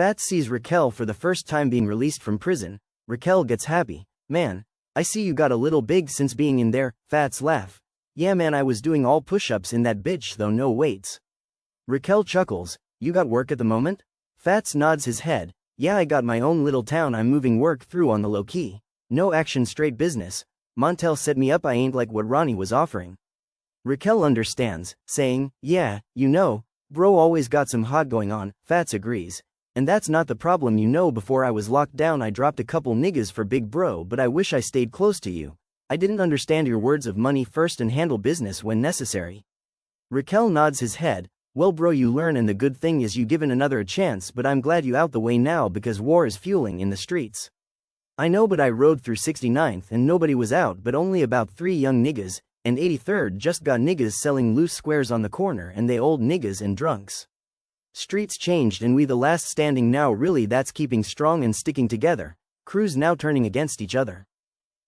Fats sees Raquel for the first time being released from prison. Raquel gets happy. Man, I see you got a little big since being in there. Fats laugh. Yeah man, I was doing all push-ups in that bitch though, no weights. Raquel chuckles. You got work at the moment? Fats nods his head. Yeah, I got my own little town I'm moving work through on the low-key. No action, straight business. Montel set me up, I ain't like what Ronnie was offering. Raquel understands, saying, yeah, you know, bro always got some hot going on. Fats agrees. And that's not the problem, you know, before I was locked down I dropped a couple niggas for big bro, but I wish I stayed close to you. I didn't understand your words of money first and handle business when necessary. Raquel nods his head. Well bro, you learn, and the good thing is you given another a chance, but I'm glad you out the way now because war is fueling in the streets. I know, but I rode through 69th and nobody was out but only about 3 young niggas, and 83rd just got niggas selling loose squares on the corner and they old niggas and drunks. Streets changed and we the last standing now, really that's keeping strong and sticking together. Crews now turning against each other.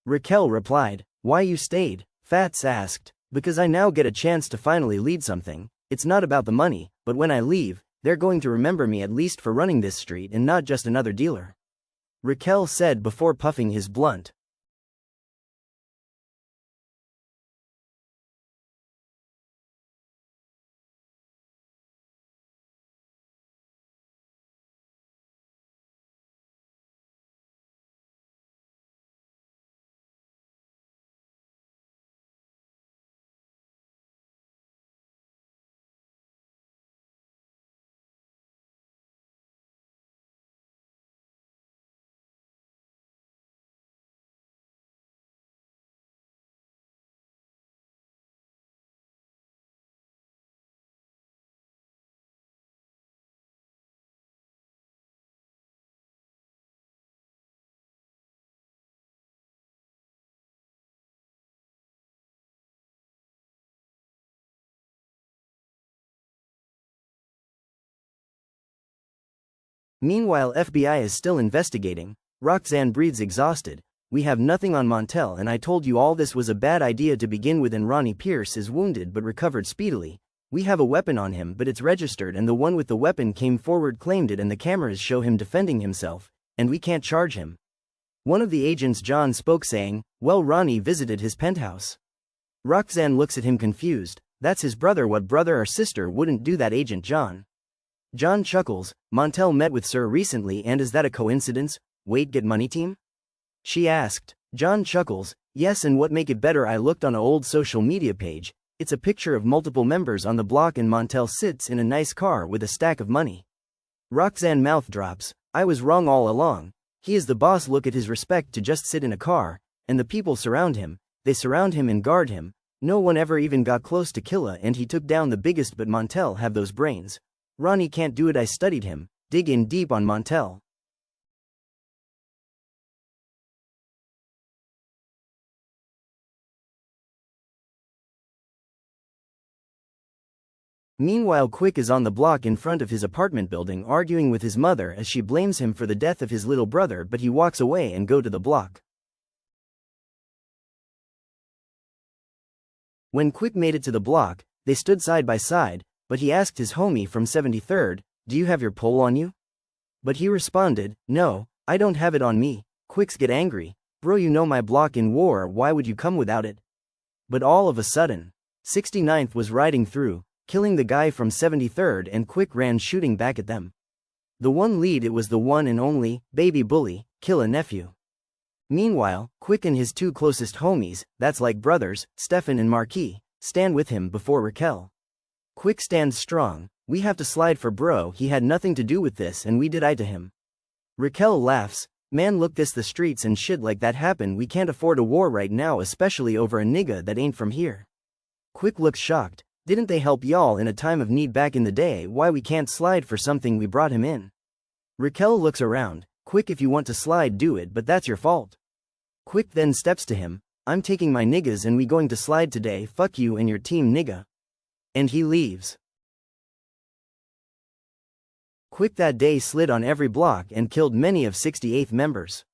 Raquel replied. Why you stayed? Fats asked. Because I now get a chance to finally lead something. It's not about the money, but when I leave, they're going to remember me at least for running this street and not just another dealer. Raquel said before puffing his blunt. Meanwhile, FBI is still investigating. Roxanne breathes exhausted. We have nothing on Montel, and I told you all this was a bad idea to begin with, and Ronnie Pierce is wounded but recovered speedily. We have a weapon on him, but it's registered and the one with the weapon came forward, claimed it, and the cameras show him defending himself, and we can't charge him. One of the agents, John, spoke saying, well, Ronnie visited his penthouse. Roxanne looks at him confused. That's his brother. What brother or sister wouldn't do that, Agent John? John chuckles. Montel met with Sir recently, and is that a coincidence? Wait, Get Money Team? She asked. John chuckles. Yes, and what make it better, I looked on an old social media page. It's a picture of multiple members on the block and Montel sits in a nice car with a stack of money. Roxanne mouth drops. I was wrong all along. He is the boss. Look at his respect to just sit in a car, and the people surround him. They surround him and guard him. No one ever even got close to Killa, and he took down the biggest, but Montel have those brains. Ronnie can't do it. I studied him. Dig in deep on Montel. Meanwhile, Quick is on the block in front of his apartment building arguing with his mother as she blames him for the death of his little brother, but he walks away and go to the block. When Quick made it to the block, they stood side by side, but he asked his homie from 73rd, do you have your pole on you? But he responded, no, I don't have it on me. Quicks get angry. Bro, you know my block in war, why would you come without it? But all of a sudden, 69th was riding through, killing the guy from 73rd, and Quick ran shooting back at them. The one lead, it was the one and only, baby bully, Killa nephew. Meanwhile, Quick and his 2 closest homies, that's like brothers, Stefan and Marquis, stand with him before Raquel. Quick stands strong. We have to slide for bro, he had nothing to do with this and we did I to him. Raquel laughs. Man, look, this the streets and shit like that happen, we can't afford a war right now, especially over a nigga that ain't from here. Quick looks shocked. Didn't they help y'all in a time of need back in the day? Why we can't slide for something we brought him in? Raquel looks around. Quick, if you want to slide, do it, but that's your fault. Quick then steps to him. I'm taking my niggas and we going to slide today, fuck you and your team, nigga. And he leaves. Quick that day slid on every block and killed many of 68th members.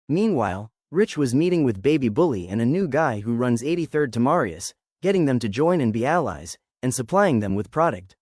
Meanwhile, Rich was meeting with Baby Bully and a new guy who runs 83rd to Marius, getting them to join and be allies, and supplying them with product.